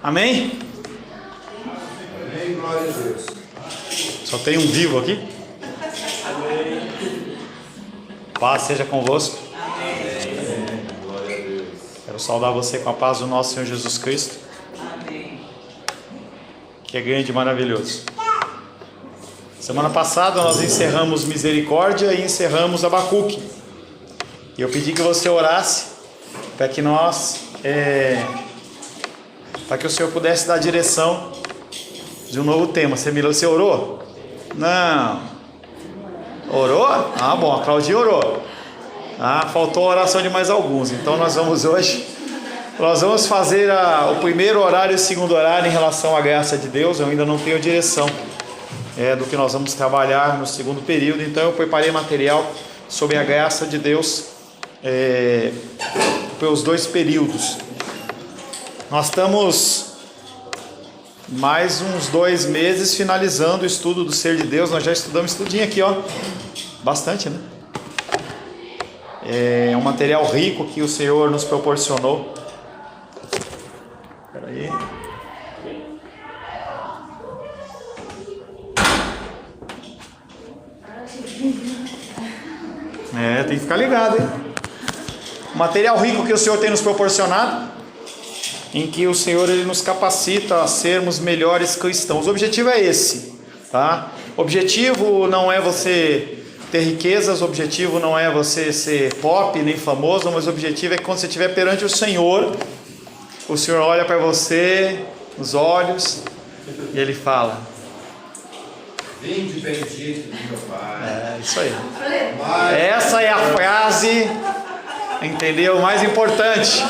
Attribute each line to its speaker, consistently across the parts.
Speaker 1: Amém?
Speaker 2: Amém, glória a Deus.
Speaker 1: Só tem um vivo aqui?
Speaker 2: Amém.
Speaker 1: Paz seja convosco.
Speaker 2: Amém, glória a Deus.
Speaker 1: Quero saudar você com a paz do nosso Senhor Jesus Cristo.
Speaker 3: Amém.
Speaker 1: Que é grande e maravilhoso. Semana passada nós encerramos Misericórdia e encerramos Abacuque. E eu pedi que você orasse para que para que o Senhor pudesse dar a direção de um novo tema. Você orou? Não. Orou? Ah, bom, a Claudinha orou. Ah, faltou a oração de mais alguns. Então nós vamos fazer o primeiro horário e o segundo horário em relação à graça de Deus. Eu ainda não tenho direção do que nós vamos trabalhar no segundo período. Então eu preparei material sobre a graça de Deus pelos dois períodos. Nós estamos mais uns 2 meses finalizando o estudo do ser de Deus. Nós já estudamos estudinho aqui, ó. Bastante, né? É um material rico que o Senhor nos proporcionou. Espera aí. Tem que ficar ligado, hein? O material rico que o Senhor tem nos proporcionado, em que o Senhor ele nos capacita a sermos melhores cristãos. O objetivo é esse, tá? O objetivo não é você ter riquezas, o objetivo não é você ser pop nem famoso, mas o objetivo é que quando você estiver perante o Senhor olha para você nos olhos e Ele fala:
Speaker 2: Vinde bendito do meu Pai.
Speaker 1: Isso aí. Essa é a frase, entendeu? Mais importante.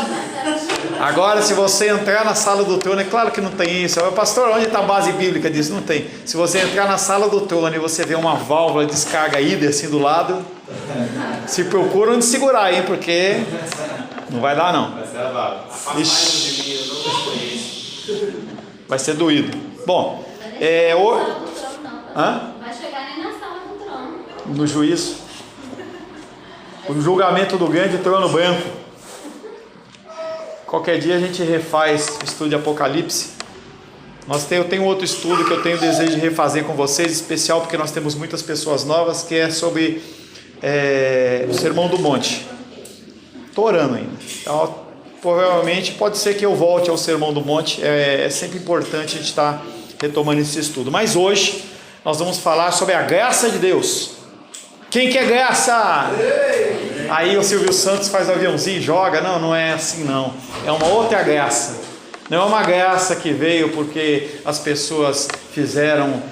Speaker 1: Agora, se você entrar na sala do trono, é claro que não tem isso. Pastor, onde está a base bíblica disso? Não tem. Se você entrar na sala do trono e você vê uma válvula de descarga hídrica assim do lado, se procura onde segurar aí, porque não vai dar não. Ixi. Vai ser doído. Bom,
Speaker 4: Vai chegar nem na sala do trono.
Speaker 1: No juízo. O julgamento do grande trono branco. Qualquer dia a gente refaz o estudo de Apocalipse. Eu tenho outro estudo que eu tenho desejo de refazer com vocês, especial porque nós temos muitas pessoas novas, que é sobre o Sermão do Monte. Estou orando ainda. Então, provavelmente pode ser que eu volte ao Sermão do Monte. É sempre importante a gente estar retomando esse estudo. Mas hoje nós vamos falar sobre a graça de Deus. Quem quer graça? Aí o Silvio Santos faz o aviãozinho e joga. Não é assim não. É uma outra graça. Não é uma graça que veio porque as pessoas fizeram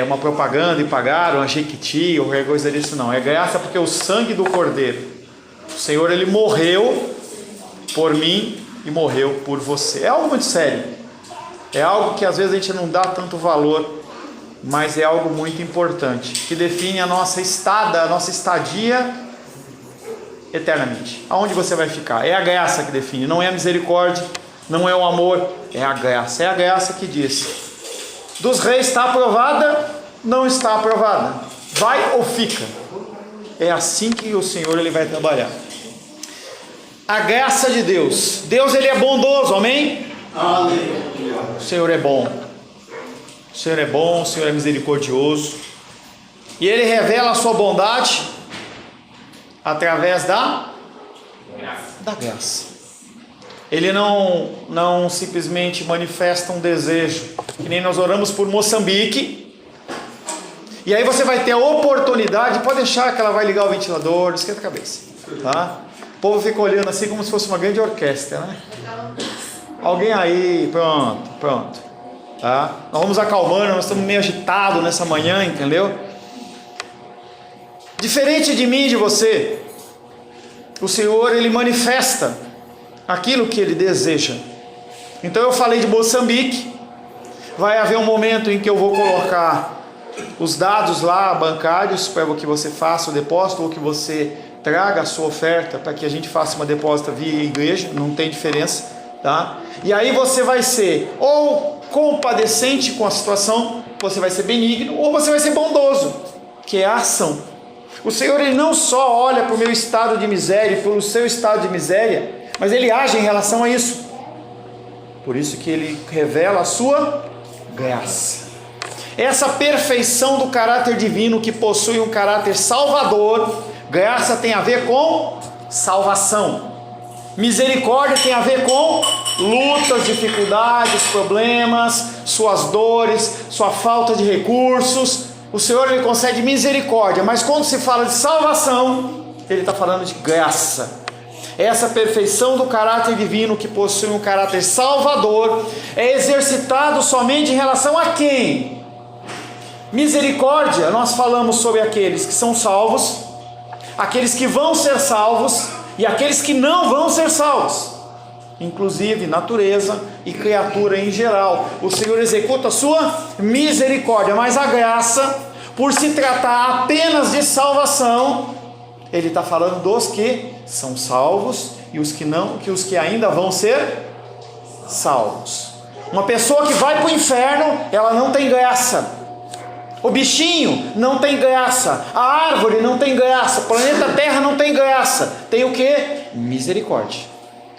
Speaker 1: uma propaganda e pagaram a Jequiti ou qualquer coisa disso, não. É graça porque o sangue do Cordeiro, o Senhor, Ele morreu por mim e morreu por você. É algo muito sério. É algo que às vezes a gente não dá tanto valor, mas é algo muito importante, que define a nossa estadia eternamente. Aonde você vai ficar? É a graça que define, não é a misericórdia, não é o amor, é a graça. É a graça que diz: dos reis está aprovada, não está aprovada, vai ou fica. É assim que o Senhor ele vai trabalhar. A graça de Deus. Deus ele é bondoso, amém?
Speaker 2: Aleluia.
Speaker 1: O Senhor é bom. O Senhor é bom, o Senhor é misericordioso. E Ele revela a sua bondade através da graça. Ele não simplesmente manifesta um desejo, que nem nós oramos por Moçambique. E aí você vai ter a oportunidade, pode deixar que ela vai ligar o ventilador, esquenta a cabeça, tá? O povo fica olhando assim como se fosse uma grande orquestra, né? Alguém aí, pronto. Tá? Nós vamos acalmando, nós estamos meio agitados nessa manhã, entendeu? Diferente de mim e de você, o Senhor ele manifesta aquilo que Ele deseja. Então eu falei de Moçambique. Vai haver um momento em que eu vou colocar os dados lá bancários para que você faça o depósito ou que você traga a sua oferta para que a gente faça uma depósito via igreja, não tem diferença, tá? E aí você vai ser ou compadecente com a situação, você vai ser benigno, ou você vai ser bondoso, que é a ação. O Senhor ele não só olha para o meu estado de miséria, pelo seu estado de miséria, mas Ele age em relação a isso. Por isso que ele revela a sua graça. Essa perfeição do caráter divino que possui um caráter salvador, graça tem a ver com salvação. Misericórdia tem a ver com lutas, dificuldades, problemas, suas dores, sua falta de recursos. O Senhor, ele concede misericórdia, mas quando se fala de salvação, ele está falando de graça. Essa perfeição do caráter divino que possui um caráter salvador é exercitado somente em relação a quem? Misericórdia, nós falamos sobre aqueles que são salvos, aqueles que vão ser salvos e aqueles que não vão ser salvos, inclusive natureza e criatura em geral. O Senhor executa a sua misericórdia, mas a graça, por se tratar apenas de salvação, ele está falando dos que são salvos e os que não, que os que ainda vão ser salvos. Uma pessoa que vai para o inferno, ela não tem graça. O bichinho não tem graça, a árvore não tem graça, o planeta Terra não tem graça. Tem o que? Misericórdia.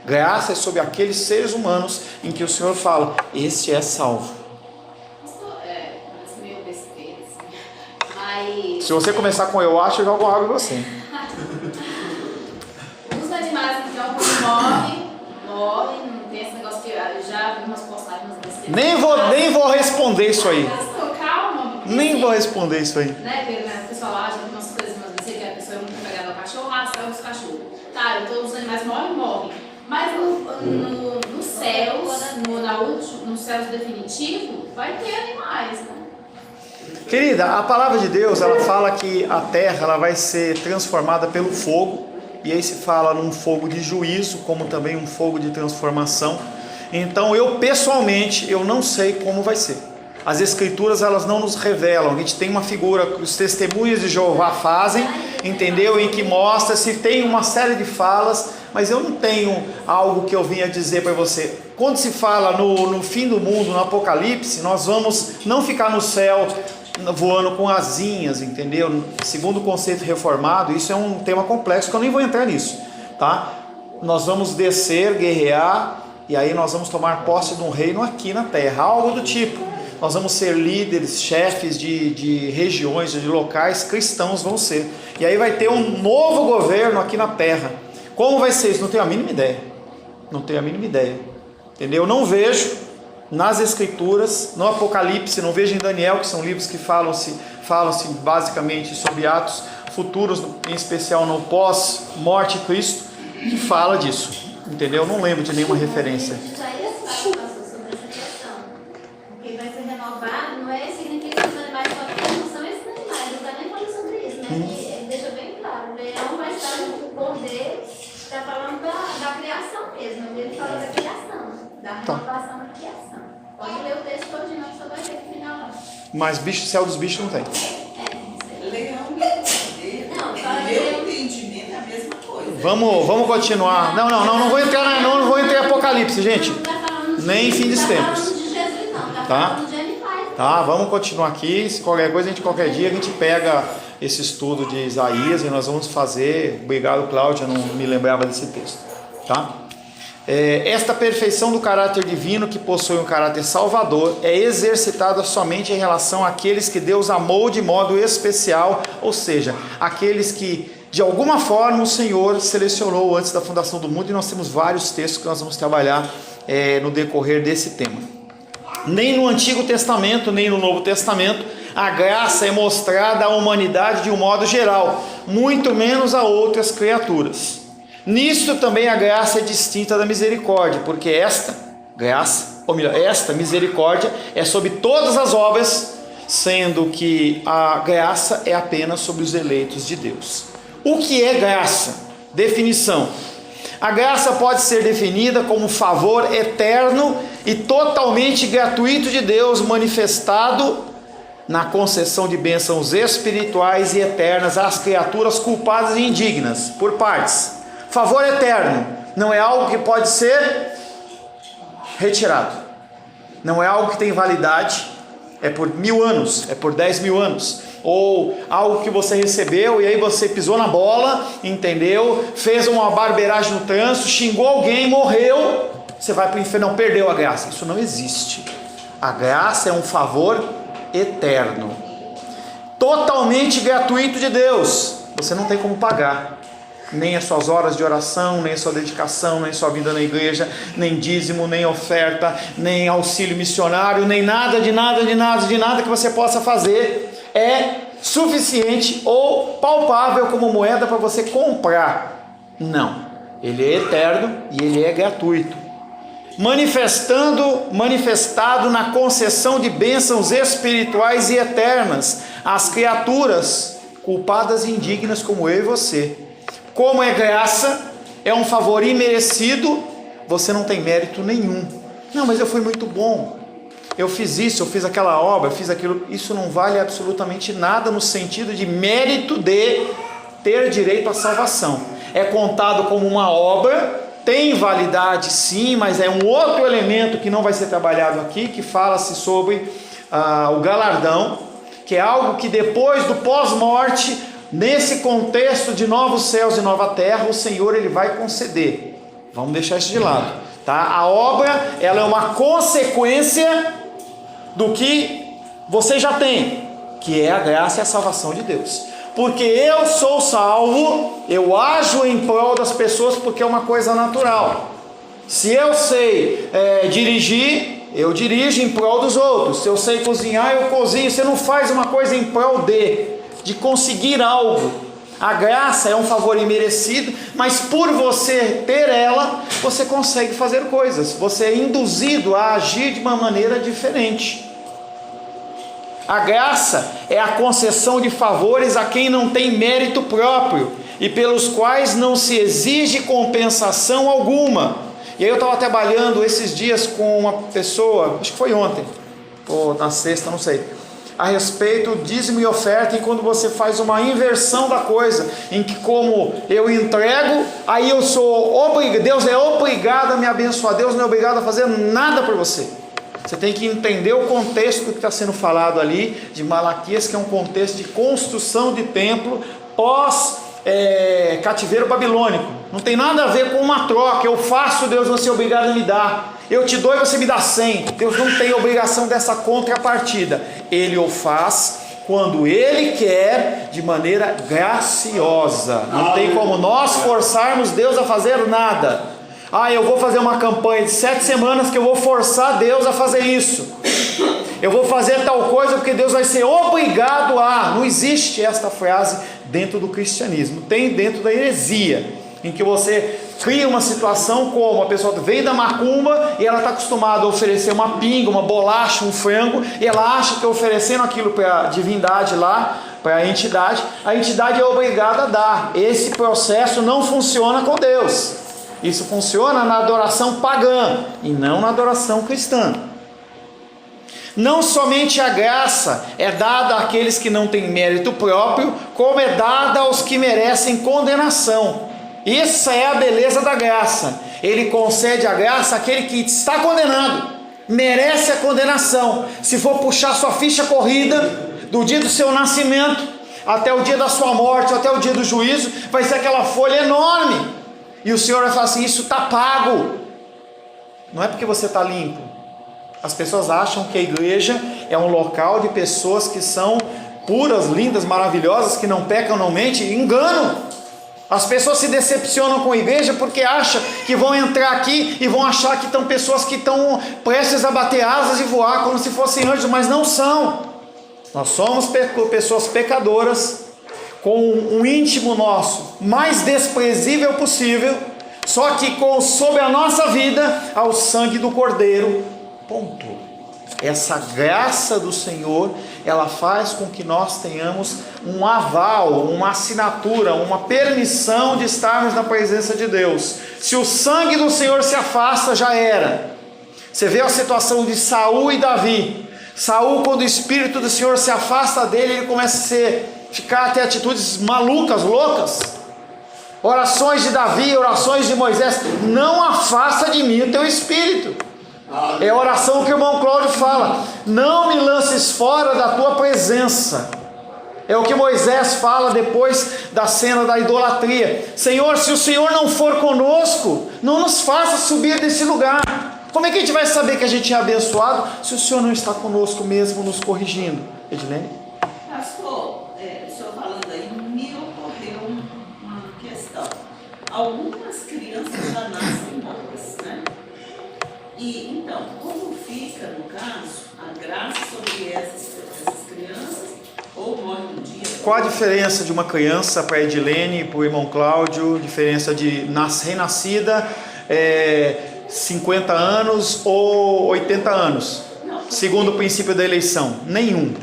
Speaker 1: Graça é sobre aqueles seres humanos em que o Senhor fala, este é salvo.
Speaker 4: Parece meio besteira, assim. Mas
Speaker 1: Se você começar com eu acho, eu jogo água em você.
Speaker 4: os animais então quando morrem, não tem esse negócio que eu já vi umas postagens, umas besteiras.
Speaker 1: Nem vou responder isso aí.
Speaker 4: Calma.
Speaker 1: Nem vou responder isso aí.
Speaker 4: Né, porque o pessoal lá já tem umas coisas, umas besteiras, que a pessoa é muito apegada ao cachorro, salva os cachorros. Tá, então os animais morrem. Mas nos céus, nos céus definitivos, vai ter animais, né?
Speaker 1: Querida, a palavra de Deus, ela fala que a terra ela vai ser transformada pelo fogo, e aí se fala num fogo de juízo, como também um fogo de transformação. Então eu pessoalmente, eu não sei como vai ser. As escrituras, elas não nos revelam. A gente tem uma figura que os testemunhos de Jeová fazem, entendeu? Em que mostra se tem uma série de falas, mas eu não tenho algo que eu vinha dizer para você. Quando se fala no fim do mundo, no Apocalipse, nós vamos não ficar no céu voando com asinhas, entendeu? Segundo o conceito reformado, isso é um tema complexo que eu nem vou entrar nisso, tá? Nós vamos descer, guerrear, e aí nós vamos tomar posse de um reino aqui na terra, algo do tipo. Nós vamos ser líderes, chefes de regiões, de locais, cristãos vão ser. E aí vai ter um novo governo aqui na terra. Como vai ser isso? Não tenho a mínima ideia. Não tenho a mínima ideia. Entendeu? Não vejo nas escrituras, no Apocalipse, não vejo em Daniel, que são livros que falam-se basicamente sobre atos futuros, em especial no pós-morte de Cristo, que fala disso. Entendeu? Não lembro de nenhuma referência.
Speaker 4: Isaías fala sobre essa questão. Porque vai ser renovado, não é significa que os animais não são esses animais. Ele também fala sobre isso, né? Ele deixa bem claro. O leão vai estar no poder, está falando da criação mesmo. Ele fala da criação, da renovação da criação. Pode ler o texto todinho, só vai ver no final.
Speaker 1: Mas céu dos bichos não tem.
Speaker 2: Leão,
Speaker 4: Não, fala de
Speaker 2: meu entendimento é a mesma coisa.
Speaker 1: Vamos continuar. Não vou entrar em Apocalipse, gente.
Speaker 4: Não tá falando
Speaker 1: Nem fim dos tempos.
Speaker 4: Não tá falando de Jesus, não. Tá
Speaker 1: Tá?
Speaker 4: falando de animais.
Speaker 1: Tá, vamos continuar aqui. Se qualquer coisa, qualquer dia a gente pega esse estudo de Isaías e nós vamos fazer. Obrigado, Cláudia, não me lembrava desse texto. Tá? Esta perfeição do caráter divino que possui um caráter salvador é exercitada somente em relação àqueles que Deus amou de modo especial, ou seja, aqueles que de alguma forma o Senhor selecionou antes da fundação do mundo, e nós temos vários textos que nós vamos trabalhar no decorrer desse tema. Nem no Antigo Testamento, nem no Novo Testamento, a graça é mostrada à humanidade de um modo geral, muito menos a outras criaturas. Nisto também a graça é distinta da misericórdia, porque esta misericórdia é sobre todas as obras, sendo que a graça é apenas sobre os eleitos de Deus. O que é graça? Definição. A graça pode ser definida como favor eterno e totalmente gratuito de Deus, manifestado na concessão de bênçãos espirituais e eternas às criaturas culpadas e indignas, por partes. Favor eterno não é algo que pode ser retirado, não é algo que tem validade, é por 1000 anos, é por 10.000 anos, ou algo que você recebeu e aí você pisou na bola, entendeu? Fez uma barbeiragem no trânsito, xingou alguém, morreu, você vai para o inferno, não, perdeu a graça. Isso não existe. A graça é um favor eterno, totalmente gratuito de Deus. Você não tem como pagar, nem as suas horas de oração, nem a sua dedicação, nem a sua vida na igreja, nem dízimo, nem oferta, nem auxílio missionário, nem nada que você possa fazer é suficiente ou palpável como moeda para você comprar. Não, ele é eterno e ele é gratuito, manifestado na concessão de bênçãos espirituais e eternas às criaturas culpadas e indignas como eu e você. Como é graça, é um favor imerecido, você não tem mérito nenhum. Não, mas eu fui muito bom, eu fiz isso, eu fiz aquela obra, eu fiz aquilo. Isso não vale absolutamente nada no sentido de mérito de ter direito à salvação. É contado como uma obra, tem validade sim, mas é um outro elemento que não vai ser trabalhado aqui, que fala-se sobre o galardão, que é algo que depois do pós-morte, nesse contexto de novos céus e nova terra, o Senhor ele vai conceder. Vamos deixar isso de lado, tá? A obra, ela é uma consequência do que você já tem, que é a graça e a salvação de Deus. Porque eu sou salvo, eu ajo em prol das pessoas porque é uma coisa natural. Se eu sei dirigir, eu dirijo em prol dos outros. Se eu sei cozinhar, eu cozinho. Você não faz uma coisa em prol de conseguir algo. A graça é um favor imerecido, mas por você ter ela, você consegue fazer coisas. Você é induzido a agir de uma maneira diferente. A graça é a concessão de favores a quem não tem mérito próprio e pelos quais não se exige compensação alguma. E aí eu estava trabalhando esses dias com uma pessoa, acho que foi ontem, ou na sexta, não sei, a respeito do dízimo e oferta, e quando você faz uma inversão da coisa, em que como eu entrego, aí eu sou obrigado, Deus é obrigado a me abençoar, Deus não é obrigado a fazer nada por você. Você tem que entender o contexto que está sendo falado ali, de Malaquias, que é um contexto de construção de templo pós cativeiro babilônico. Não tem nada a ver com uma troca. Eu faço, Deus não é obrigado a me dar. Eu te dou e você me dá 100. Deus não tem obrigação dessa contrapartida. Ele o faz quando Ele quer, de maneira graciosa. Não tem como nós forçarmos Deus a fazer nada. Eu vou fazer uma campanha de 7 semanas que eu vou forçar Deus a fazer isso. Eu vou fazer tal coisa porque Deus vai ser obrigado a... Não existe esta frase dentro do cristianismo. Tem dentro da heresia, em que você cria uma situação como a pessoa vem da macumba e ela está acostumada a oferecer uma pinga, uma bolacha, um frango, e ela acha que oferecendo aquilo para a divindade lá, para a entidade é obrigada a dar. Esse processo não funciona com Deus. Isso funciona na adoração pagã e não na adoração cristã. Não somente a graça é dada àqueles que não têm mérito próprio, como é dada aos que merecem condenação. Isso é a beleza da graça. Ele concede a graça àquele que está condenado, merece a condenação. Se for puxar sua ficha corrida, do dia do seu nascimento até o dia da sua morte, até o dia do juízo, vai ser aquela folha enorme. E o Senhor vai falar assim: isso está pago. Não é porque você está limpo. As pessoas acham que a igreja é um local de pessoas que são puras, lindas, maravilhosas, que não pecam, não mentem. Engano. As pessoas se decepcionam com a igreja porque acham que vão entrar aqui e vão achar que estão pessoas que estão prestes a bater asas e voar como se fossem anjos, mas não são. Nós somos pessoas pecadoras, com um íntimo nosso mais desprezível possível, só que sob a nossa vida ao sangue do Cordeiro. Ponto. Essa graça do Senhor, ela faz com que nós tenhamos um aval, uma assinatura, uma permissão de estarmos na presença de Deus. Se o sangue do Senhor se afasta, já era. Você vê a situação de Saul e Davi. Saul, quando o Espírito do Senhor se afasta dele, ele começa a ficar até atitudes malucas, loucas. Orações de Davi, orações de Moisés: não afasta de mim o teu Espírito. É a oração que o irmão Cláudio fala: não me lances fora da tua presença. É o que Moisés fala depois da cena da idolatria. Senhor, se o Senhor não for conosco, não nos faça subir desse lugar. Como é que a gente vai saber que a gente é abençoado se o Senhor não está conosco mesmo nos corrigindo? Edilene?
Speaker 2: Pastor, o senhor falando aí, me ocorreu uma questão. Algumas crianças já nascem mortas, né? E então, como fica, no caso, a graça sobre essas crianças, ou morre um dia?
Speaker 1: Qual a diferença de uma criança para a Edilene e para o irmão Cláudio? Diferença de renascida, 50 anos ou 80 anos? Segundo o princípio da eleição? Nenhum.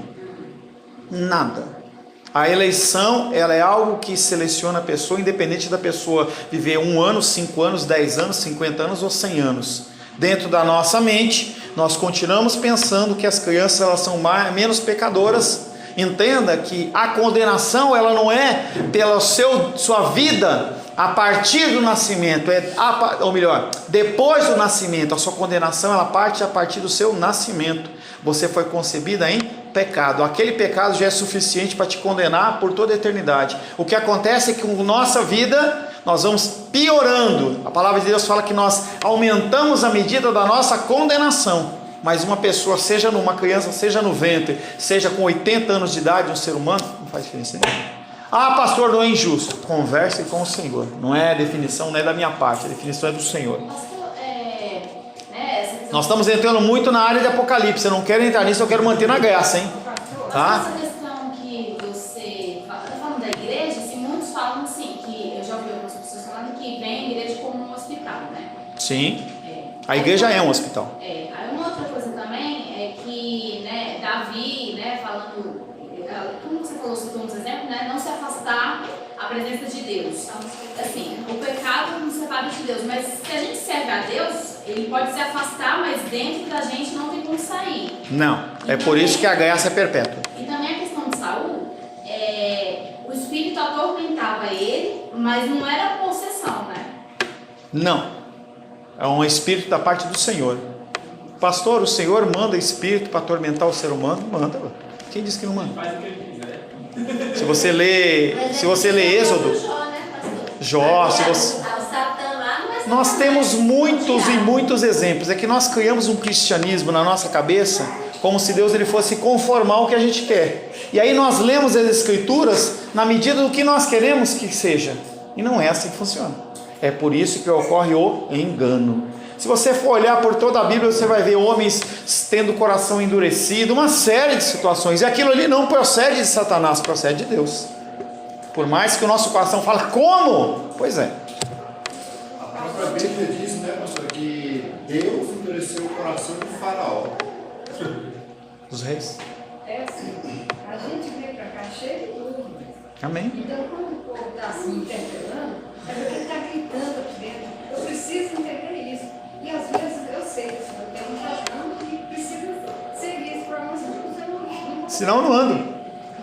Speaker 1: Nada. A eleição, ela é algo que seleciona a pessoa, independente da pessoa viver 1 ano, 5 anos, 10 anos, 50 anos ou 100 anos. Dentro da nossa mente, nós continuamos pensando que as crianças elas são menos pecadoras. Entenda que a condenação ela não é pela sua vida a partir do nascimento, ou melhor, depois do nascimento. A sua condenação ela parte a partir do seu nascimento. Você foi concebida em pecado. Aquele pecado já é suficiente para te condenar por toda a eternidade. O que acontece é que com nossa vida nós vamos piorando. A palavra de Deus fala que nós aumentamos a medida da nossa condenação. Mas uma pessoa, seja numa criança, seja no ventre, seja com 80 anos de idade, um ser humano, não faz diferença nenhuma. Ah, pastor, não é injusto. Converse com o Senhor. Não é definição, não é da minha parte, a definição é do Senhor. Nós estamos entrando muito na área de Apocalipse. Eu não quero entrar nisso, eu quero manter na graça, hein? Tá?
Speaker 4: Essa questão que você está falando da igreja, assim, muitos falam assim, que eu já ouvi algumas pessoas falando que vem a igreja como um hospital, né?
Speaker 1: Sim. A igreja é um hospital.
Speaker 4: Aí uma outra coisa também é que, né, Davi, né, falando, como você falou, citou uns exemplos, né, não se afastar a presença de Deus. Assim, o pecado nos separa de Deus, mas se a gente serve a Deus, ele pode se afastar, mas dentro da gente não tem como sair.
Speaker 1: Não, é por isso que a graça é perpétua.
Speaker 4: E também a questão de Saul, o espírito atormentava ele, mas não era possessão, né?
Speaker 1: Não. É um espírito da parte do Senhor. Pastor, o Senhor manda espírito para atormentar o ser humano? Manda. Quem disse que não manda?
Speaker 3: Faz o que ele quiser.
Speaker 1: Se você lê Êxodo, Jó, se você... Nós temos muitos e muitos exemplos. É que nós criamos um cristianismo na nossa cabeça como se Deus ele fosse conformar o que a gente quer. E aí nós lemos as escrituras na medida do que nós queremos que seja. E não é assim que funciona. É por isso que ocorre o engano. Se você for olhar por toda a Bíblia, você vai ver homens tendo o coração endurecido, uma série de situações. E aquilo ali não procede de Satanás, procede de Deus. Por mais que o nosso coração fale, como? Pois é.
Speaker 5: A própria Bíblia diz, né, pastor, que Deus endureceu o coração do faraó.
Speaker 1: Dos reis.
Speaker 6: É assim, a gente vem para cá cheio de dúvidas.
Speaker 1: Amém.
Speaker 6: Então, quando o povo está assim interpelando, é porque ele está gritando aqui dentro. Eu preciso entender isso. E às vezes eu sei que o Senhor tem um tratando e precisa seguir isso para nós.
Speaker 1: Senão eu não ando.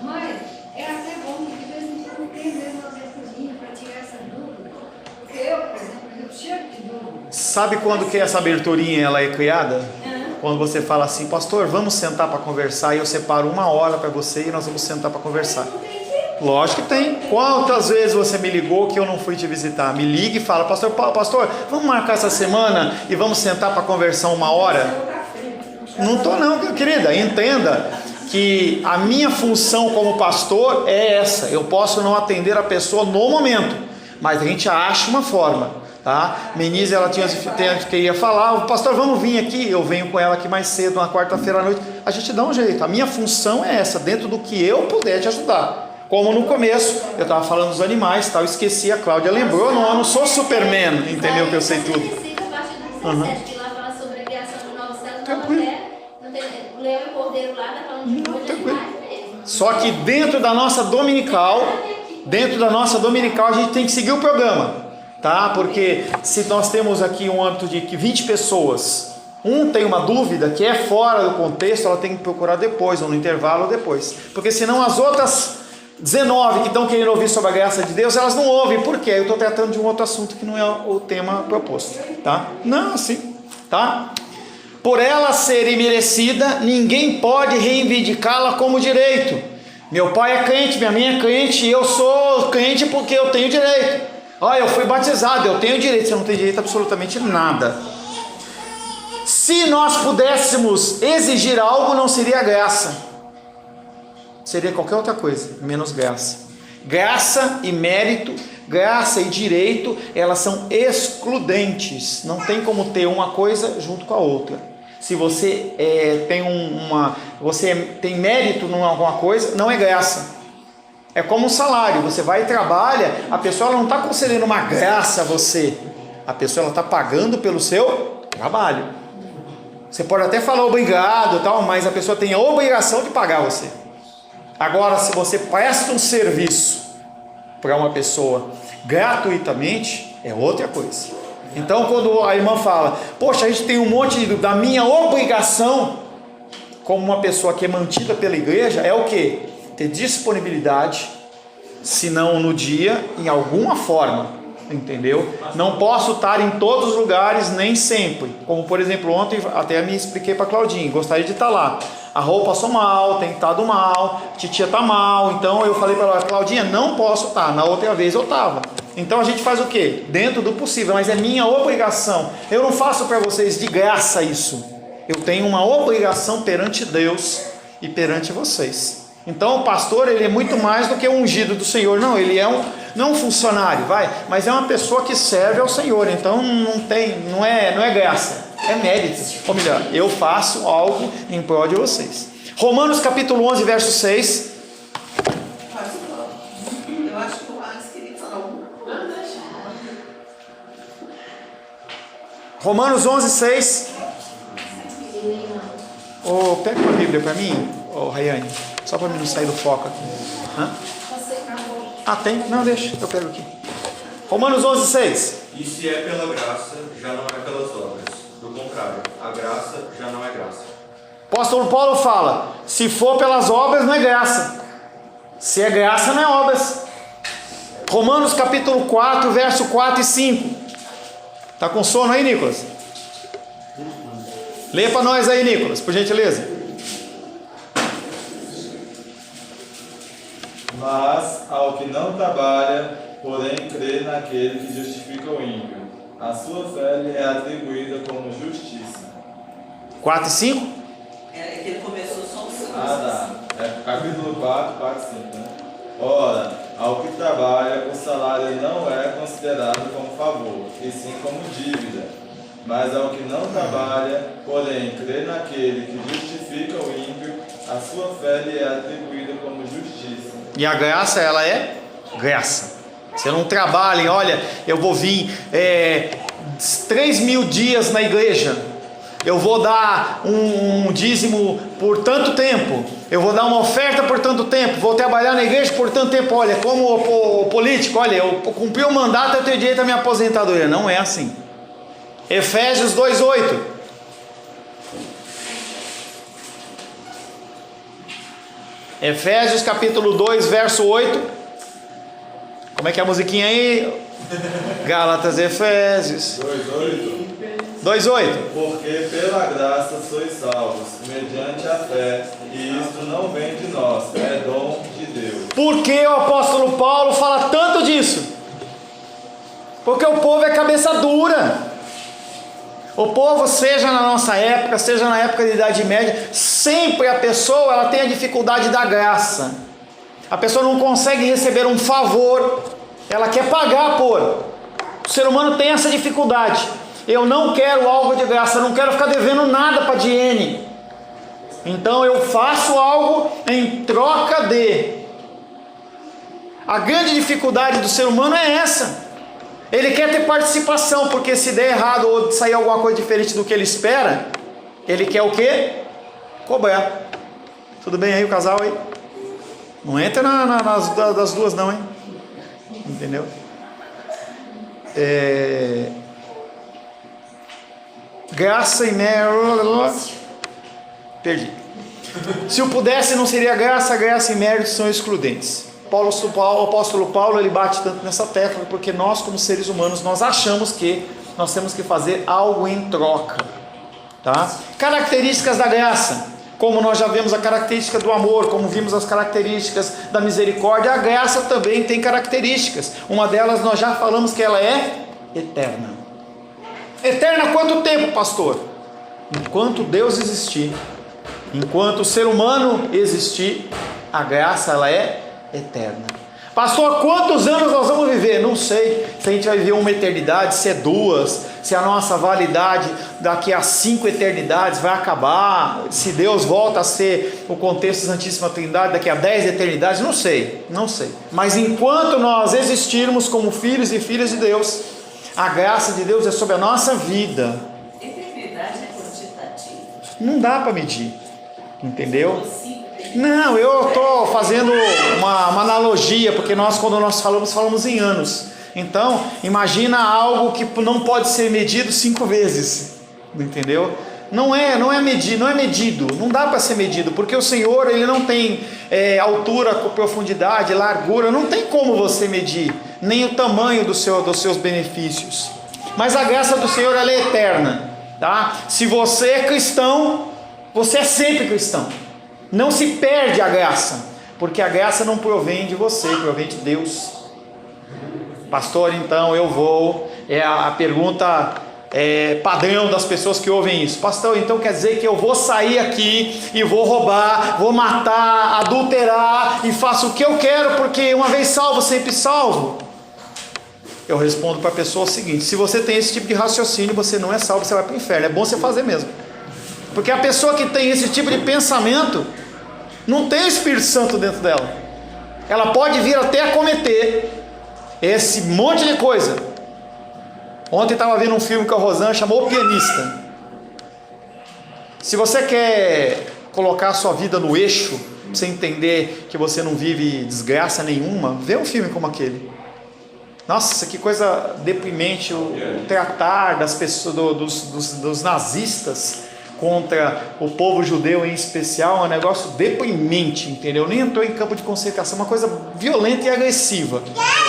Speaker 6: Mas é até bom que de vez em quando tem mesmo uma aberturinha para tirar essa dúvida. Porque eu, por exemplo, eu chego de dúvida.
Speaker 1: Sabe quando que essa aberturinha ela é criada? Quando você fala assim, pastor, vamos sentar para conversar, e eu separo 1 hora para você e nós vamos sentar para conversar. Lógico que tem. Quantas vezes você me ligou que eu não fui te visitar? Me liga e fala, pastor, vamos marcar essa semana e vamos sentar para conversar 1 hora? Não estou não, querida. Entenda que a minha função como pastor é essa. Eu posso não atender a pessoa no momento, mas a gente acha uma forma. Tá? Menise, ela queria falar, pastor, vamos vir aqui, eu venho com ela aqui mais cedo, na quarta-feira à noite, a gente dá um jeito. A minha função é essa, dentro do que eu puder te ajudar. Como no começo, eu estava falando dos animais, tal, esqueci, a Cláudia lembrou, eu não sou Superman, entendeu que eu sei tudo.
Speaker 4: Que lá fala sobre a criação de novos céus e nova terra, não tem o leão e o cordeiro lá, tá falando de hoje animais mesmo.
Speaker 1: Só que dentro da nossa dominical, a gente tem que seguir o programa. Tá? Porque se nós temos aqui um âmbito de 20 pessoas, tem uma dúvida que é fora do contexto, ela tem que procurar depois, ou no intervalo ou depois. Porque senão as outras 19 que estão querendo ouvir sobre a graça de Deus, elas não ouvem. Por quê? Eu estou tratando de um outro assunto que não é o tema proposto. Tá? Não, assim. Tá? Por ela ser imerecida, ninguém pode reivindicá-la como direito. Meu pai é crente, minha mãe é crente, e eu sou crente porque eu tenho direito. Eu fui batizado, eu tenho direito. Você não tem direito a absolutamente nada. Se nós pudéssemos exigir algo, não seria graça, seria qualquer outra coisa, menos graça. Graça e mérito, graça e direito, elas são excludentes. Não tem como ter uma coisa junto com a outra. Se você você tem mérito em alguma coisa, não é graça. É como um salário. Você vai e trabalha, a pessoa não está concedendo uma graça a você. A pessoa está pagando pelo seu trabalho. Você pode até falar obrigado, tal, mas a pessoa tem a obrigação de pagar você. Agora, se você presta um serviço para uma pessoa gratuitamente, é outra coisa. Então, quando a irmã fala, poxa, a gente tem um monte da minha obrigação, como uma pessoa que é mantida pela igreja, é o quê? Ter disponibilidade, se não no dia, em alguma forma, entendeu? Não posso estar em todos os lugares, nem sempre. Como, por exemplo, ontem até me expliquei para Claudinha, gostaria de estar lá. A roupa passou mal, tem estado mal, a titia está mal, então eu falei para ela, Claudinha, não posso estar. Na outra vez eu estava. Então a gente faz o quê? Dentro do possível, mas é minha obrigação. Eu não faço para vocês de graça isso. Eu tenho uma obrigação perante Deus e perante vocês. Então o pastor, ele é muito mais do que um ungido do Senhor. Não, ele é não um funcionário, mas é uma pessoa que serve ao Senhor. Então não é graça, é mérito. Ou melhor, eu faço algo em prol de vocês. Romanos capítulo 11, verso 6.
Speaker 2: Eu acho que o Alex queria falar alguma coisa.
Speaker 1: Romanos 11, 6. Pega uma Bíblia para mim, Rayane. Só para mim não sair do foco aqui. Tem? Não, deixa, eu pego aqui. Romanos 11, 6.
Speaker 3: E se é pela graça, já não é pelas obras. Do contrário, a graça já não é graça.
Speaker 1: Apóstolo Paulo fala, se for pelas obras não é graça. Se é graça não é obras. Romanos capítulo 4, verso 4 e 5. Tá com sono aí, Nicolas? Lê para nós aí, Nicolas, por gentileza.
Speaker 7: Mas ao que não trabalha, porém crê naquele que justifica o ímpio, a sua fé lhe é atribuída como justiça.
Speaker 1: 4 e 5?
Speaker 2: É que ele começou só o seu.
Speaker 7: É capítulo 4, parte 5, né? Ora, ao que trabalha, o salário não é considerado como favor, e sim como dívida. Mas ao que não trabalha, porém crê naquele que justifica o ímpio, a sua fé lhe é atribuída como justiça.
Speaker 1: E a graça, ela é graça. Você não trabalha, olha, eu vou vir 3.000 dias na igreja, eu vou dar um dízimo por tanto tempo, eu vou dar uma oferta por tanto tempo, vou trabalhar na igreja por tanto tempo. Olha, como o político, olha, eu cumpri o mandato, eu tenho direito à minha aposentadoria. Não é assim. Efésios 2:8. Efésios capítulo 2, verso 8. Como é que é a musiquinha aí? Gálatas, Efésios 2:8.
Speaker 7: Porque pela graça sois salvos, mediante a fé, e isto não vem de nós, é dom de Deus.
Speaker 1: Por que o apóstolo Paulo fala tanto disso? Porque o povo é cabeça dura. O povo, seja na nossa época, seja na época da Idade Média, sempre a pessoa ela tem a dificuldade da graça. A pessoa não consegue receber um favor, ela quer pagar por. O ser humano tem essa dificuldade. Eu não quero algo de graça, eu não quero ficar devendo nada para a Diene. Então eu faço algo em troca de. A grande dificuldade do ser humano é essa. Ele quer ter participação, porque se der errado ou sair alguma coisa diferente do que ele espera, ele quer o quê? Cobrar. Tudo bem aí o casal aí? Não entra das duas não, hein? Entendeu? Graça e mérito. Perdi. Se eu pudesse, não seria graça e mérito são excludentes. O apóstolo Paulo, ele bate tanto nessa tecla, porque nós como seres humanos, nós achamos que nós temos que fazer algo em troca, tá? Características da graça: como nós já vemos a característica do amor, como vimos as características da misericórdia, a graça também tem características. Uma delas nós já falamos que ela é eterna. Eterna há quanto tempo, pastor? Enquanto Deus existir, enquanto o ser humano existir, a graça ela é eterna. Pastor, quantos anos nós vamos viver? Não sei se a gente vai viver uma eternidade, se é 2, se a nossa validade daqui a 5 eternidades vai acabar, se Deus volta a ser o contexto da Santíssima Trindade daqui a 10 eternidades, não sei. Mas enquanto nós existirmos como filhos e filhas de Deus, a graça de Deus é sobre a nossa vida.
Speaker 2: Eternidade é quantitativa.
Speaker 1: Não dá para medir, entendeu? Não, eu estou fazendo uma analogia, porque quando nós falamos em anos. Então, imagina algo que não pode ser medido 5 vezes, entendeu? Não é medido, não dá para ser medido, porque o Senhor ele não tem altura, profundidade, largura, não tem como você medir, nem o tamanho dos seus benefícios. Mas a graça do Senhor ela é eterna, tá? Se você é cristão, você é sempre cristão. Não se perde a graça, porque a graça não provém de você, provém de Deus. Pastor, então eu vou, a pergunta padrão das pessoas que ouvem isso. Pastor, então quer dizer que eu vou sair aqui e vou roubar, vou matar, adulterar e faço o que eu quero, porque uma vez salvo, sempre salvo? Eu respondo para a pessoa o seguinte: se você tem esse tipo de raciocínio, você não é salvo, você vai para o inferno. É bom você fazer mesmo, porque a pessoa que tem esse tipo de pensamento não tem o Espírito Santo dentro dela. Ela pode vir até a cometer esse monte de coisa. Ontem estava vendo um filme com a Rosana, chamou O Pianista. Se você quer colocar a sua vida no eixo, pra você entender que você não vive desgraça nenhuma, vê um filme como aquele. Nossa, que coisa deprimente, o tratar das pessoas, dos nazistas contra o povo judeu em especial, é um negócio deprimente, entendeu? Nem entrou em campo de concentração, uma coisa violenta e agressiva.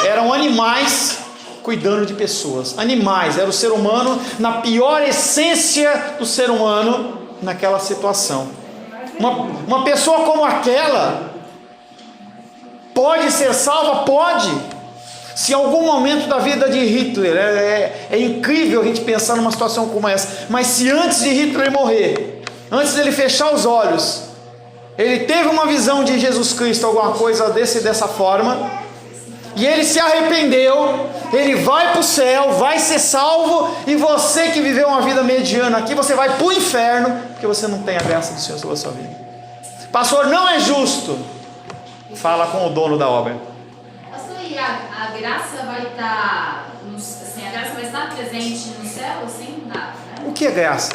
Speaker 1: Eram animais cuidando de pessoas, animais, era o ser humano na pior essência do ser humano naquela situação. Uma pessoa como aquela pode ser salva? Pode. Se em algum momento da vida de Hitler, é incrível a gente pensar numa situação como essa, mas se antes de Hitler morrer, antes dele fechar os olhos, ele teve uma visão de Jesus Cristo, alguma coisa dessa forma, e ele se arrependeu, ele vai para o céu, vai ser salvo, e você que viveu uma vida mediana aqui, você vai para o inferno, porque você não tem a graça do Senhor sobre a sua vida. Pastor, não é justo. Fala com o dono da obra.
Speaker 4: A graça vai estar, assim, a graça vai estar presente no céu, assim, né?
Speaker 1: O que é graça?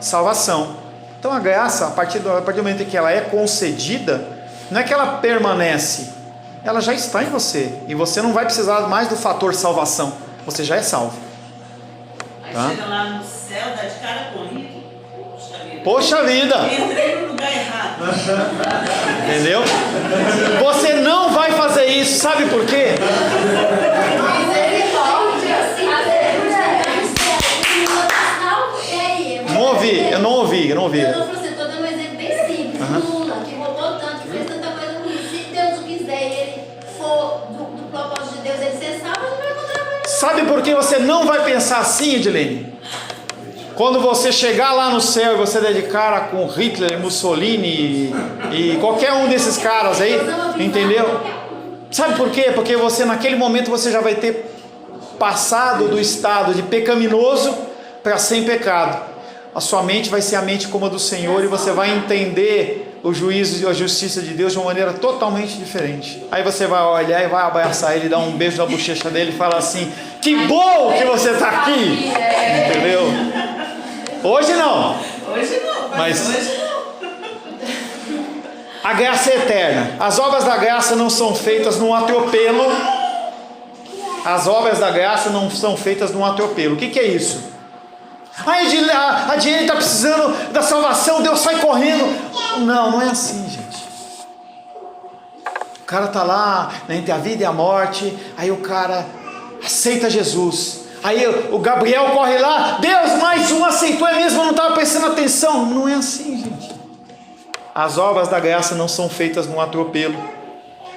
Speaker 1: Salvação. Então a graça, a partir do momento em que ela é concedida, não é que ela permanece, ela já está em você, e você não vai precisar mais do fator salvação, você já é salvo.
Speaker 2: Aí chega lá no céu, dá de cara com rico.
Speaker 1: Poxa vida!
Speaker 2: Entrei no lugar errado.
Speaker 1: Entendeu? Você não vai fazer isso, sabe por quê? Eu não ouvi.
Speaker 4: Eu não estou dando um exemplo bem simples. Lula, que roubou tanto, que fez tanta coisa ruim. Se Deus o quiser e ele for do propósito de Deus, ele ser salvo, ele vai encontrar com ele.
Speaker 1: Sabe por que você não vai pensar assim, Edilene? Quando você chegar lá no céu e você der de cara com Hitler, Mussolini e qualquer um desses caras aí, entendeu? Sabe por quê? Porque você naquele momento você já vai ter passado do estado de pecaminoso para sem pecado. A sua mente vai ser a mente como a do Senhor, e você vai entender o juízo e a justiça de Deus de uma maneira totalmente diferente. Aí você vai olhar e vai abraçar ele, dar um beijo na bochecha dele e falar assim: que bom que você está aqui, entendeu? Hoje não, mas
Speaker 2: Hoje não.
Speaker 1: a graça é eterna. As obras da graça não são feitas num atropelo. As obras da graça não são feitas num atropelo. O que é isso? A Diane está precisando da salvação, Deus sai correndo. Não é assim, gente. O cara está lá, entre a vida e a morte, aí o cara aceita Jesus. Aí o Gabriel corre lá, Deus, mais um aceitou, é mesmo, eu não estava prestando atenção. Não é assim, gente. As obras da graça não são feitas num atropelo,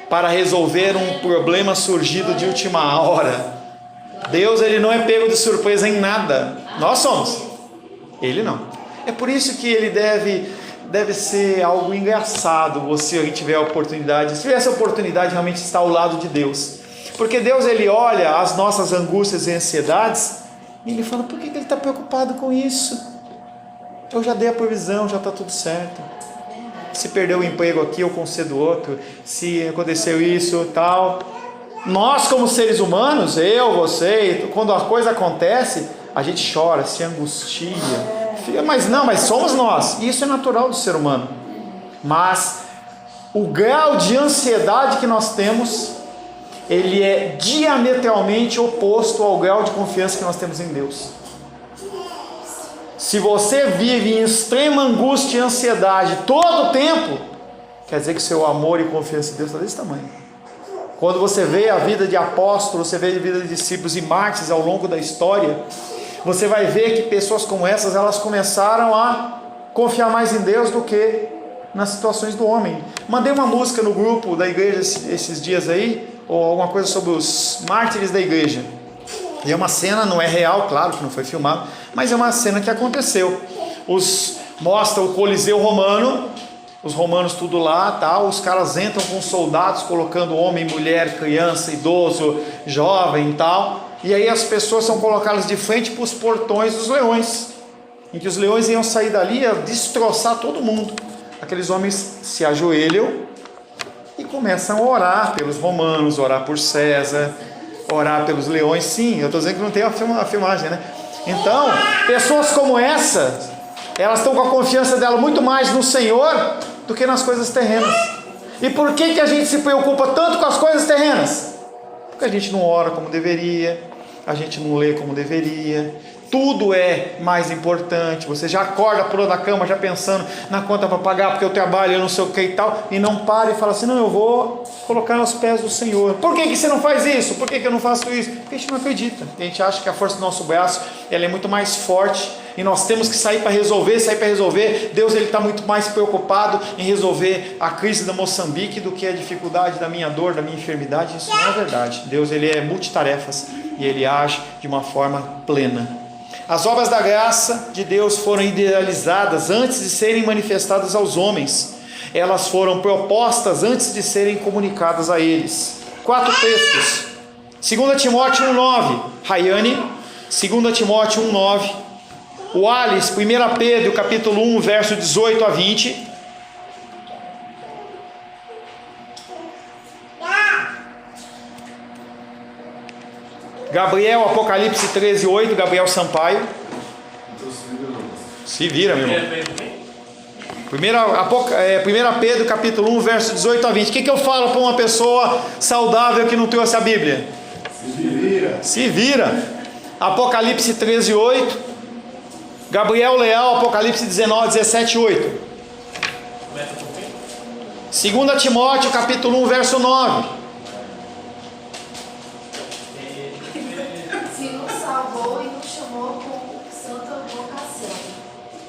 Speaker 1: para resolver um problema surgido de última hora. Deus, ele não é pego de surpresa em nada. Nós somos. Ele não. É por isso que ele deve ser algo engraçado, você aí tiver a oportunidade, se tiver essa oportunidade, realmente estar ao lado de Deus. Porque Deus, ele olha as nossas angústias e ansiedades, e ele fala, por que ele está preocupado com isso? Eu já dei a provisão, já está tudo certo. Se perdeu o emprego aqui, eu concedo outro. Se aconteceu isso e tal. Nós, como seres humanos, eu, você, quando a coisa acontece, a gente chora, se angustia. Mas somos nós. E isso é natural do ser humano. Mas o grau de ansiedade que nós temos, ele é diametralmente oposto ao grau de confiança que nós temos em Deus. Se você vive em extrema angústia e ansiedade todo o tempo, quer dizer que seu amor e confiança em Deus está desse tamanho. Quando você vê a vida de apóstolos, você vê a vida de discípulos e mártires ao longo da história, você vai ver que pessoas como essas, elas começaram a confiar mais em Deus do que nas situações do homem. Mandei uma música no grupo da igreja esses dias aí, ou alguma coisa sobre os mártires da igreja. E é uma cena, não é real, claro que não foi filmado, mas é uma cena que aconteceu. Mostra o Coliseu Romano, os romanos tudo lá, tal. Os caras entram com soldados, colocando homem, mulher, criança, idoso, jovem e tal. E aí as pessoas são colocadas de frente para os portões dos leões, em que os leões iam sair dali e destroçar todo mundo. Aqueles homens se ajoelham e começam a orar pelos romanos, orar por César, orar pelos leões. Sim, eu estou dizendo que não tem a filmagem, né? Então, pessoas como essa, elas estão com a confiança dela muito mais no Senhor do que nas coisas terrenas. E por que a gente se preocupa tanto com as coisas terrenas? Porque a gente não ora como deveria, a gente não lê como deveria. Tudo é mais importante. Você já acorda, pula da cama, já pensando na conta para pagar, porque eu trabalho, eu não sei o que e tal, e não para e fala assim, não, eu vou colocar aos pés do Senhor. Por que você não faz isso? Por que eu não faço isso? Porque a gente não acredita. A gente acha que a força do nosso braço, ela é muito mais forte, e nós temos que sair para resolver. Deus, ele está muito mais preocupado em resolver a crise da Moçambique do que a dificuldade da minha dor, da minha enfermidade. Isso não é verdade. Deus, ele é multitarefas, e ele age de uma forma plena. As obras da graça de Deus foram idealizadas antes de serem manifestadas aos homens. Elas foram propostas antes de serem comunicadas a eles. 4 textos. 2 Timóteo 1,9. Rayane. 2 Timóteo 1,9. O Alice, 1 Pedro, capítulo 1, verso 18 a 20. Gabriel, Apocalipse 13:8, Gabriel Sampaio. Se vira, meu irmão. 1 Pedro, capítulo 1, verso 18 a 20. O que eu falo para uma pessoa saudável que não trouxe a Bíblia? Se vira. Apocalipse 13:8. Gabriel Leal, Apocalipse 19:17-8. 2 Timóteo, capítulo 1, verso 9.
Speaker 4: Salvou e nos chamou com santa vocação,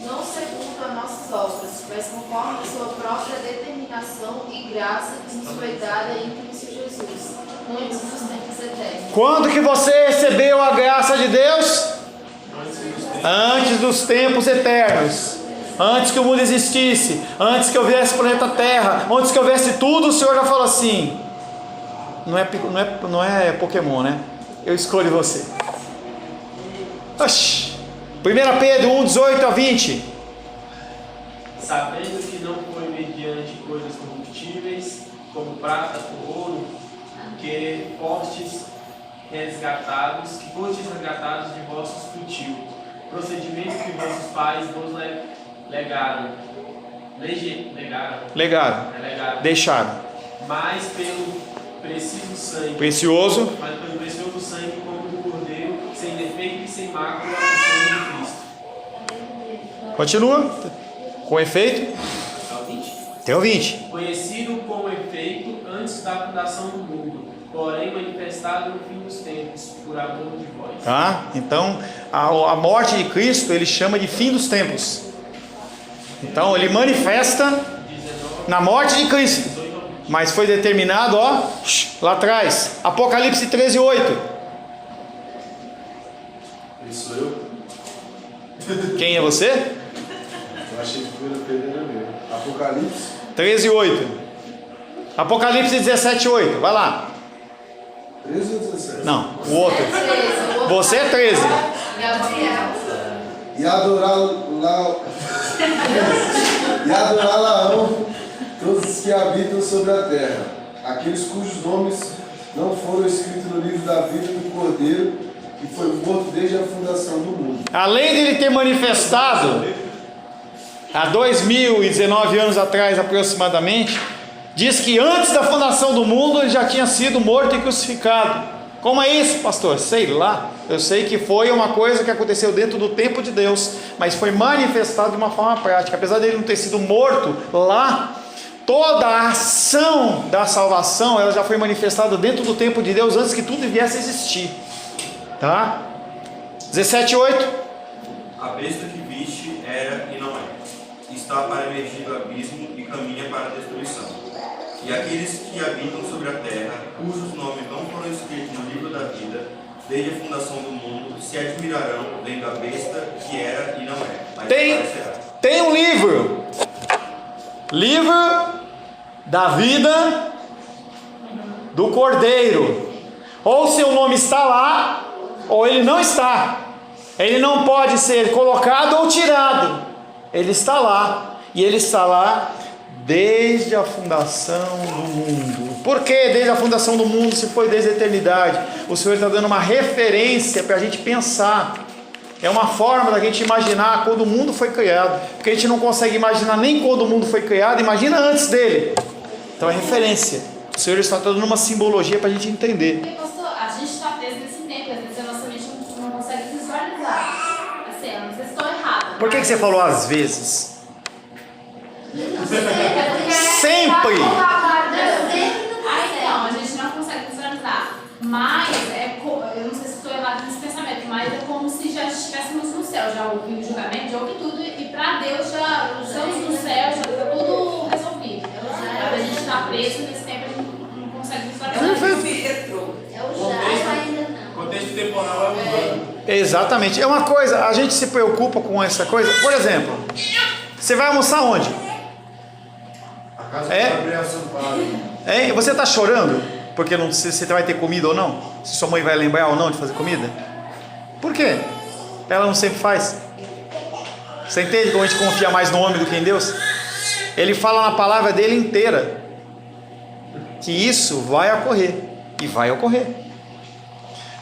Speaker 4: não segundo as nossas obras, mas conforme a sua própria determinação e graça que nos foi dada em Cristo Jesus, antes dos tempos eternos.
Speaker 1: Quando que você recebeu a graça de Deus? Antes dos tempos eternos. Antes que o mundo existisse, antes que eu viesse o planeta Terra, antes que eu viesse tudo, o Senhor já falou assim: não é Pokémon, né? Eu escolho você. 1 Pedro 1, 18 a 20.
Speaker 8: Sabendo que não foi mediante coisas corruptíveis, como prata ou ouro, que fostes resgatados de vosso sutil procedimento que vossos pais vos legaram.
Speaker 1: Deixaram.
Speaker 8: Mas pelo precioso sangue como do Cordeiro, sem defeito e sem mácula, o sangue de Cristo.
Speaker 1: Continua. Com efeito? Tem o 20.
Speaker 8: Conhecido com efeito antes da fundação do mundo, porém manifestado no fim dos tempos, por amor de vós.
Speaker 1: Tá? Então, a morte de Cristo ele chama de fim dos tempos. Então, ele manifesta na morte de Cristo, mas foi determinado, ó, lá atrás. Apocalipse 13:8.
Speaker 5: Isso eu?
Speaker 1: Quem é você?
Speaker 5: Eu achei que Pedro era meu. Apocalipse
Speaker 1: 13:8. Apocalipse 17:8. Vai lá.
Speaker 5: 13 ou 17?
Speaker 1: Não, o outro. Você é 13.
Speaker 5: E adorá-la-ão todos os que habitam sobre a terra, aqueles cujos nomes não foram escritos no livro da vida do Cordeiro, que foi morto desde a fundação do mundo.
Speaker 1: Além de ele ter manifestado há 2019 anos atrás aproximadamente, diz que antes da fundação do mundo ele já tinha sido morto e crucificado. Como é isso, pastor? Sei lá. Eu sei que foi uma coisa que aconteceu dentro do tempo de Deus, mas foi manifestado de uma forma prática. Apesar dele não ter sido morto lá, toda a ação da salvação ela já foi manifestada dentro do tempo de Deus antes que tudo viesse a existir. Tá? 17:8.
Speaker 3: A besta que viste era e não é. Está para emergir do abismo e caminha para a destruição. E aqueles que habitam sobre a terra, cujos nomes não foram escritos no livro da vida, desde a fundação do mundo, se admirarão vendo a besta que era e não é. Mas aparecerá.
Speaker 1: Tem um livro da vida do Cordeiro. Ou seu nome está lá, ou ele não está. Ele não pode ser colocado ou tirado. Ele está lá, e ele está lá desde a fundação do mundo. Por que desde a fundação do mundo, se foi desde a eternidade? O Senhor está dando uma referência para a gente pensar. É uma forma da gente imaginar quando o mundo foi criado, porque a gente não consegue imaginar nem quando o mundo foi criado, imagina antes dele. Então é referência. O Senhor está dando uma simbologia para a gente entender.
Speaker 4: Porque, pastor, a gente está preso nesse tempo, às vezes a nossa mente não consegue visualizar. Assim, eu não sei se estou errada.
Speaker 1: Por que você falou às vezes? Sempre!
Speaker 4: Então, a gente não consegue visualizar. Mas, eu não sei se estou errado nesse pensamento, mas é como se já estivéssemos no céu, já ouviu o julgamento, já ouviu tudo, e para Deus já estamos no céu, já está tudo resolvido. A gente está preso nesse tempo, a gente não consegue visualizar.
Speaker 8: O contexto temporal é humano.
Speaker 1: Exatamente. É uma coisa, a gente se preocupa com essa coisa. Por exemplo, você vai almoçar onde?
Speaker 5: A casa do Gabriel Sampaio.
Speaker 1: Você está chorando porque não sei se você vai ter comida ou não? Se sua mãe vai lembrar ou não de fazer comida? Por quê? Ela não sempre faz. Você entende como a gente confia mais no homem do que em Deus? Ele fala na palavra dele inteira que isso vai ocorrer e vai ocorrer.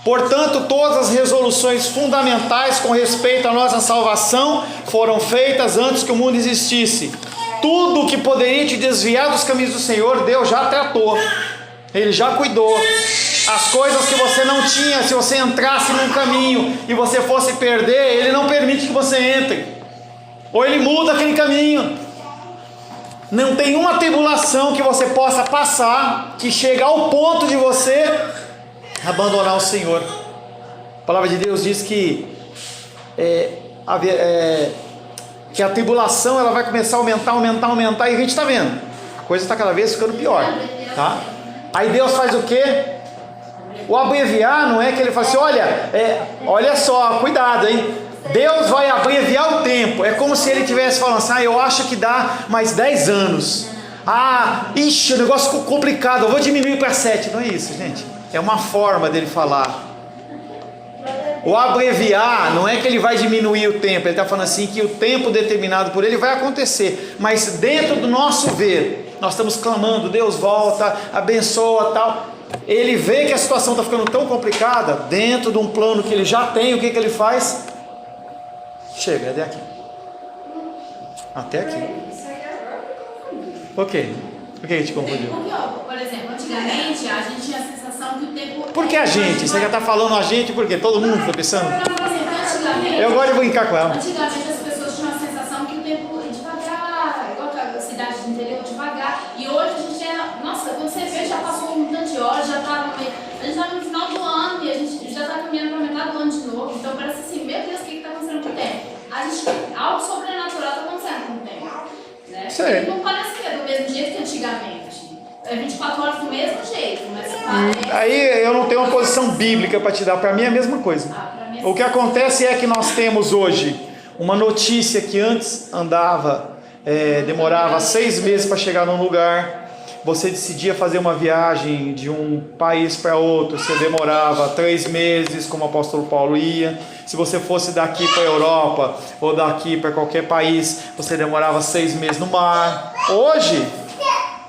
Speaker 1: Portanto, todas as resoluções fundamentais com respeito à nossa salvação foram feitas antes que o mundo existisse. Tudo que poderia te desviar dos caminhos do Senhor, Deus já tratou. Ele já cuidou. As coisas que você não tinha, se você entrasse num caminho e você fosse perder, Ele não permite que você entre. Ou Ele muda aquele caminho. Não tem uma tribulação que você possa passar que chegue ao ponto de você abandonar o Senhor. A palavra de Deus diz que a tribulação ela vai começar a aumentar, e a gente está vendo, a coisa está cada vez ficando pior, tá? Aí Deus faz o quê? O abreviar não é que ele fala assim, olha só, cuidado, hein? Deus vai abreviar o tempo. É como se ele estivesse falando assim, eu acho que dá mais 10 anos. O negócio ficou complicado, eu vou diminuir para 7. Não é isso, gente. É uma forma dele falar. O abreviar não é que ele vai diminuir o tempo. Ele está falando assim que o tempo determinado por ele vai acontecer. Mas dentro do nosso ver, nós estamos clamando, Deus volta, abençoa, tal. Ele vê que a situação está ficando tão complicada, dentro de um plano que ele já tem, o que ele faz? Chega, até aqui. Até aqui. Por quê? Por que a gente confundiu?
Speaker 4: Porque, por exemplo, antigamente a gente tinha a sensação que o tempo...
Speaker 1: Por que a gente? Você já está falando a gente por quê? Todo mundo está pensando? Eu gosto de brincar com ela.
Speaker 4: Antigamente as pessoas tinham a sensação que o tempo é devagar, igual a cidade do interior, devagar. E hoje a gente nossa, quando você vê, já passou um tanto de horas, já está no meio
Speaker 1: também.
Speaker 4: Não parece que é do mesmo jeito que antigamente. É 24 horas do mesmo jeito, mas parece...
Speaker 1: Aí eu não tenho uma posição bíblica para te dar, para mim é a mesma coisa.
Speaker 4: pra mim é
Speaker 1: O que acontece é que nós temos hoje uma notícia que antes demorava 6 meses para chegar num lugar. Você decidia fazer uma viagem de um país para outro, você demorava 3 meses, como o apóstolo Paulo ia. Se você fosse daqui para a Europa ou daqui para qualquer país, você demorava 6 meses no mar. Hoje,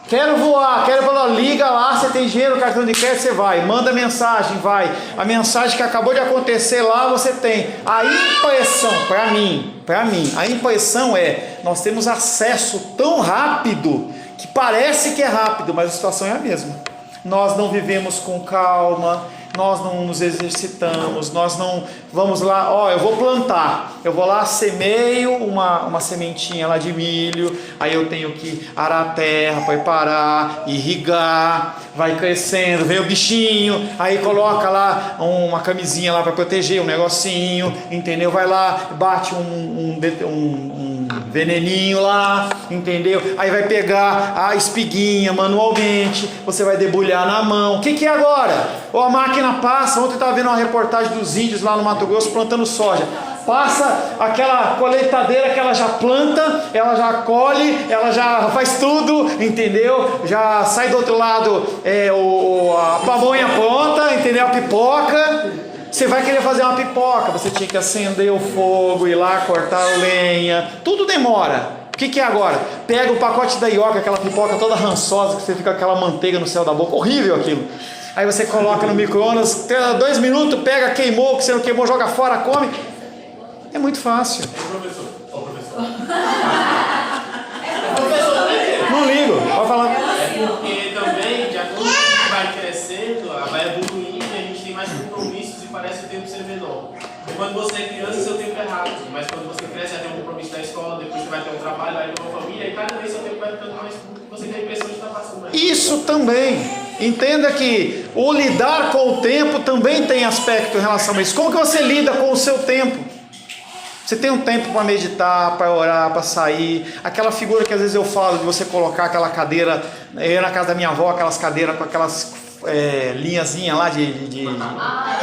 Speaker 1: quero voar, quero falar, liga lá, você tem dinheiro, cartão de crédito, você vai, manda mensagem, vai. A mensagem que acabou de acontecer lá, você tem. A impressão, para mim, a impressão nós temos acesso tão rápido que parece que é rápido, mas a situação é a mesma. Nós não vivemos com calma, nós não nos exercitamos, nós não vamos lá, eu vou plantar, eu vou lá, semeio uma sementinha lá de milho, aí eu tenho que arar a terra, preparar, irrigar, vai crescendo, vem o bichinho, aí coloca lá uma camisinha lá para proteger, um negocinho, entendeu? Vai lá, bate um veneninho lá, entendeu? Aí vai pegar a espiguinha manualmente, você vai debulhar na mão. O que é agora? A máquina passa. Ontem eu estava vendo uma reportagem dos índios lá no Mato Grosso plantando soja. Passa aquela colheitadeira que ela já planta, ela já colhe, ela já faz tudo, entendeu? Já sai do outro lado a pamonha pronta, entendeu? A pipoca. Você vai querer fazer uma pipoca, você tinha que acender o fogo, ir lá cortar a lenha, tudo demora. O que é agora? Pega o pacote da Ioca, aquela pipoca toda rançosa, que você fica com aquela manteiga no céu da boca, horrível aquilo. Aí você coloca no micro-ondas, 2 minutos, pega, queimou, que você não queimou, joga fora, come. É muito fácil.
Speaker 8: Professor.
Speaker 1: Não ligo, pode falar.
Speaker 8: É porque também, de acordo com o que vai crescendo, vai evoluindo, a gente tem mais compromissos e parece o tempo ser menor. Porque quando você é criança, seu tempo é rápido, mas quando você cresce, já tem um compromisso da escola, depois você vai ter um trabalho, vai ter uma família, e cada vez seu tempo vai ficando mais curto, você tem a impressão de estar passando mais.
Speaker 1: Isso também. Entenda que o lidar com o tempo também tem aspecto em relação a isso. Como que você lida com o seu tempo? Você tem um tempo para meditar, para orar, para sair. Aquela figura que às vezes eu falo de você colocar aquela cadeira. Eu ia na casa da minha avó, aquelas cadeiras com aquelas linhazinhas lá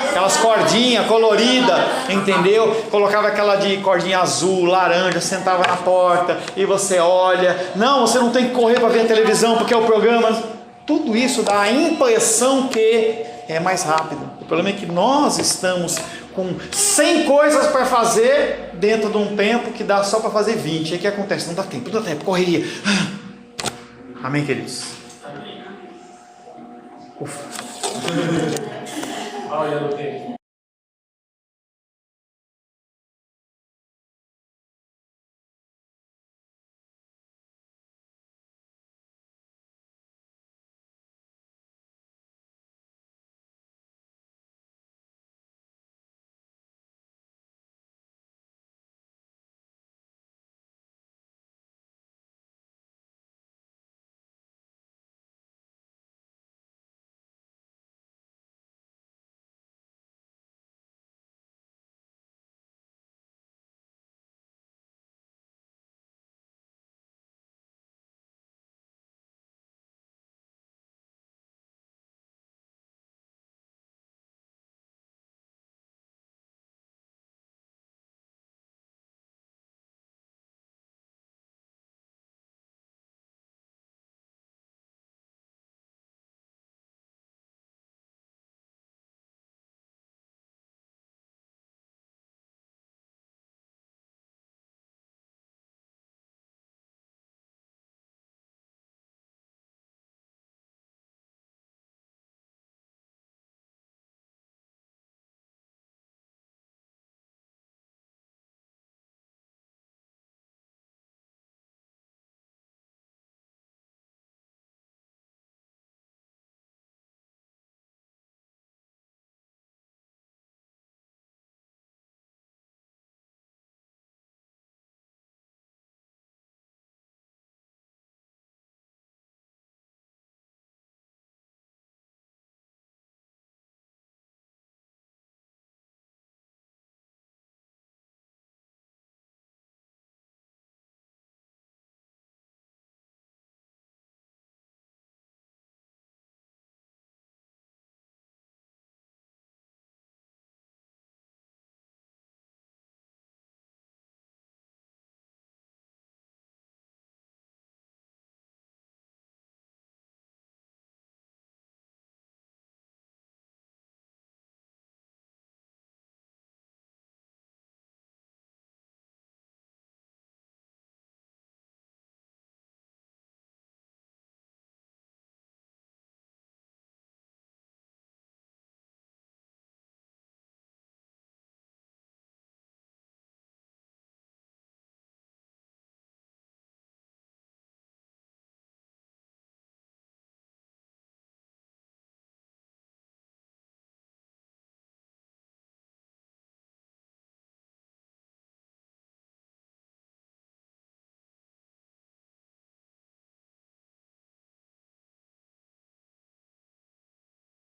Speaker 1: aquelas cordinhas coloridas, entendeu? Colocava aquela de cordinha azul, laranja, sentava na porta e você olha. Não, você não tem que correr para ver a televisão porque é o programa. Tudo isso dá a impressão que é mais rápido. O problema é que nós estamos com 100 coisas para fazer dentro de um tempo que dá só para fazer 20. E o que acontece? Não dá tempo, correria. Amém, queridos?
Speaker 8: Amém. Ufa. Olha no tempo.